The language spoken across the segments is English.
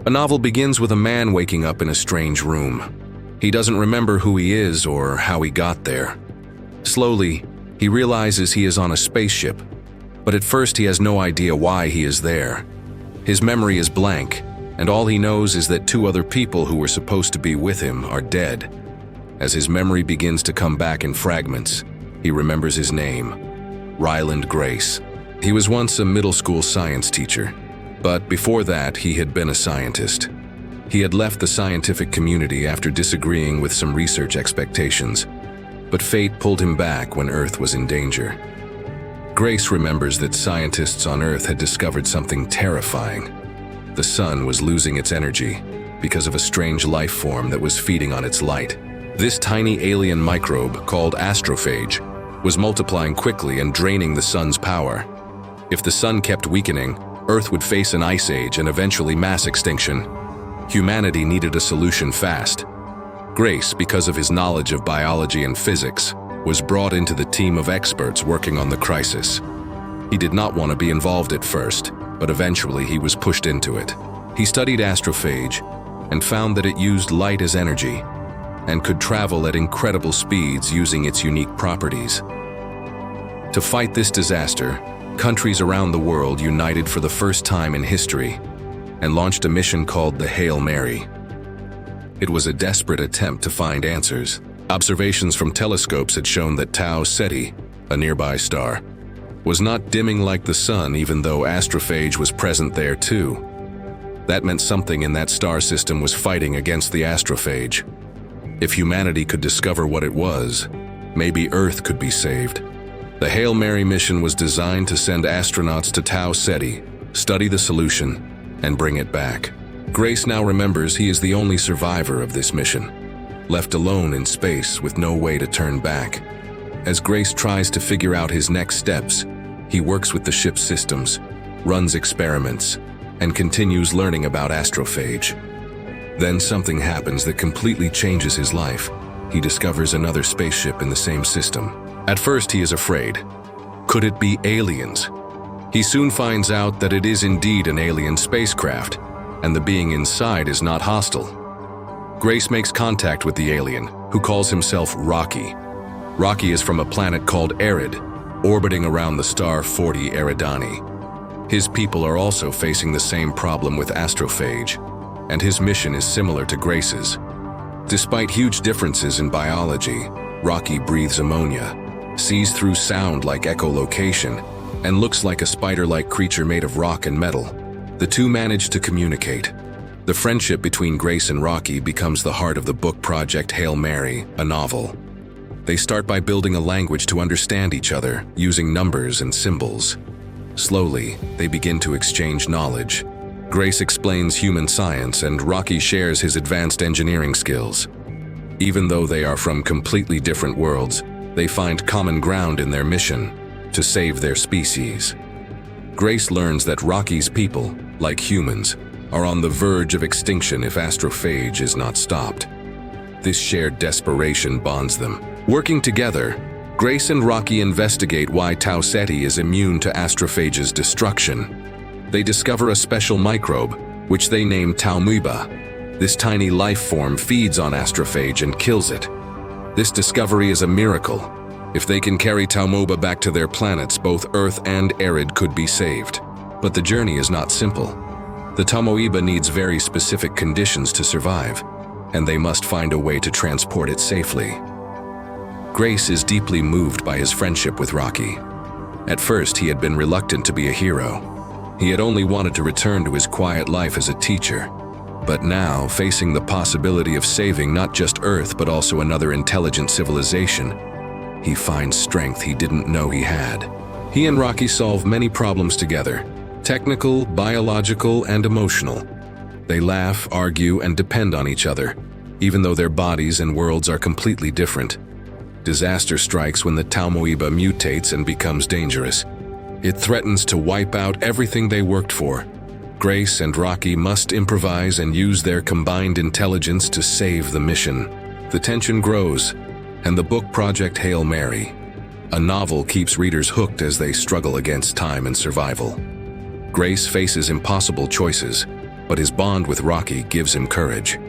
A novel begins with a man waking up in a strange room. He doesn't remember who he is or how he got there. Slowly, he realizes he is on a spaceship, but at first he has no idea why he is there. His memory is blank, and all he knows is that two other people who were supposed to be with him are dead. As his memory begins to come back in fragments, he remembers his name, Ryland Grace. He was once a middle school science teacher, but before that he had been a scientist. He had left the scientific community after disagreeing with some research expectations, but fate pulled him back when Earth was in danger. Grace remembers that scientists on Earth had discovered something terrifying. The sun was losing its energy because of a strange life form that was feeding on its light. This tiny alien microbe, called Astrophage, was multiplying quickly and draining the sun's power. If the sun kept weakening, Earth would face an ice age and eventually mass extinction. Humanity needed a solution fast. Grace, because of his knowledge of biology and physics, was brought into the team of experts working on the crisis. He did not want to be involved at first, but eventually he was pushed into it. He studied Astrophage and found that it used light as energy and could travel at incredible speeds using its unique properties. To fight this disaster, countries around the world united for the first time in history and launched a mission called the Hail Mary. It was a desperate attempt to find answers. Observations from telescopes had shown that Tau Ceti, a nearby star, was not dimming like the sun even though Astrophage was present there too. That meant something in that star system was fighting against the Astrophage. If humanity could discover what it was, maybe Earth could be saved. The Hail Mary mission was designed to send astronauts to Tau Ceti, study the solution, and bring it back. Grace now remembers he is the only survivor of this mission, left alone in space with no way to turn back. As Grace tries to figure out his next steps, he works with the ship's systems, runs experiments, and continues learning about Astrophage. Then something happens that completely changes his life. He discovers another spaceship in the same system. At first he is afraid. Could it be aliens? He soon finds out that it is indeed an alien spacecraft, and the being inside is not hostile. Grace makes contact with the alien, who calls himself Rocky. Rocky is from a planet called Erid, orbiting around the star 40 Eridani. His people are also facing the same problem with Astrophage, and his mission is similar to Grace's. Despite huge differences in biology, Rocky breathes ammonia, sees through sound like echolocation, and looks like a spider-like creature made of rock and metal. The two manage to communicate. The friendship between Grace and Rocky becomes the heart of the book project Hail Mary, a novel. They start by building a language to understand each other, using numbers and symbols. Slowly, they begin to exchange knowledge. Grace explains human science and Rocky shares his advanced engineering skills. Even though they are from completely different worlds, they find common ground in their mission to save their species. Grace learns that Rocky's people, like humans, are on the verge of extinction if Astrophage is not stopped. This shared desperation bonds them. Working together, Grace and Rocky investigate why Tau Ceti is immune to Astrophage's destruction. They discover a special microbe, which they name Taumoeba. This tiny life form feeds on Astrophage and kills it. This discovery is a miracle. If they can carry Taumoeba back to their planets, both Earth and Erid could be saved. But the journey is not simple. The Taumoeba needs very specific conditions to survive, and they must find a way to transport it safely. Grace is deeply moved by his friendship with Rocky. At first, he had been reluctant to be a hero. He had only wanted to return to his quiet life as a teacher. But now, facing the possibility of saving not just Earth but also another intelligent civilization, he finds strength he didn't know he had. He and Rocky solve many problems together, technical, biological, and emotional. They laugh, argue, and depend on each other, even though their bodies and worlds are completely different. Disaster strikes when the Taumoeba mutates and becomes dangerous. It threatens to wipe out everything they worked for. Grace and Rocky must improvise and use their combined intelligence to save the mission. The tension grows, and the book project Hail Mary, a novel, keeps readers hooked as they struggle against time and survival. Grace faces impossible choices. but his bond with Rocky gives him courage.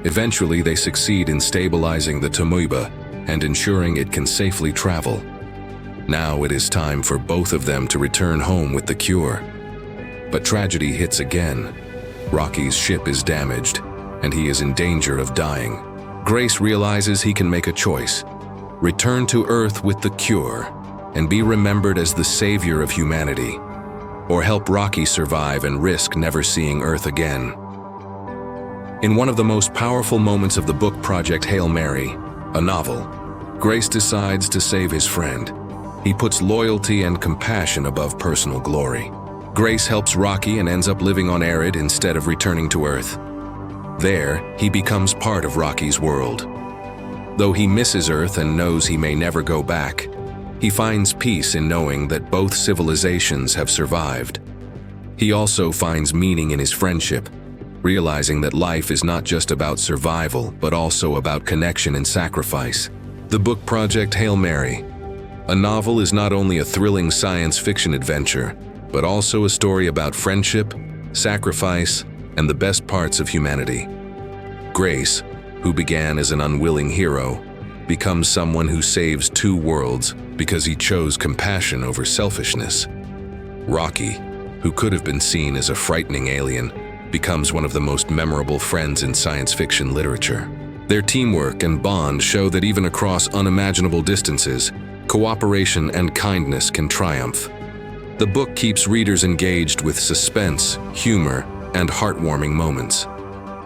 Eventually, they succeed in stabilizing the Tomoeba and ensuring it can safely travel. Now it is time for both of them to return home with the cure. But tragedy hits again. Rocky's ship is damaged, and he is in danger of dying. Grace realizes he can make a choice: return to Earth with the cure and be remembered as the savior of humanity, or help Rocky survive and risk never seeing Earth again. In one of the most powerful moments of the book Project Hail Mary, a novel, Grace decides to save his friend. He puts loyalty and compassion above personal glory. Grace helps Rocky and ends up living on Arid instead of returning to Earth. There, he becomes part of Rocky's world. Though he misses Earth and knows he may never go back, he finds peace in knowing that both civilizations have survived. He also finds meaning in his friendship, realizing that life is not just about survival, but also about connection and sacrifice. The book Project Hail Mary, a novel, is not only a thrilling science fiction adventure, but also a story about friendship, sacrifice, and the best parts of humanity. Grace, who began as an unwilling hero, becomes someone who saves two worlds because he chose compassion over selfishness. Rocky, who could have been seen as a frightening alien, becomes one of the most memorable friends in science fiction literature. Their teamwork and bond show that even across unimaginable distances, cooperation and kindness can triumph. The book keeps readers engaged with suspense, humor, and heartwarming moments.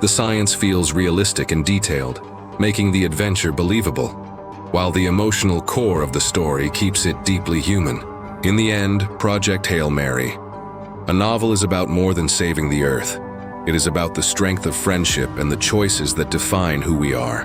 The science feels realistic and detailed, making the adventure believable, while the emotional core of the story keeps it deeply human. In the end, Project Hail Mary, a novel, is about more than saving the Earth. It is about the strength of friendship and the choices that define who we are.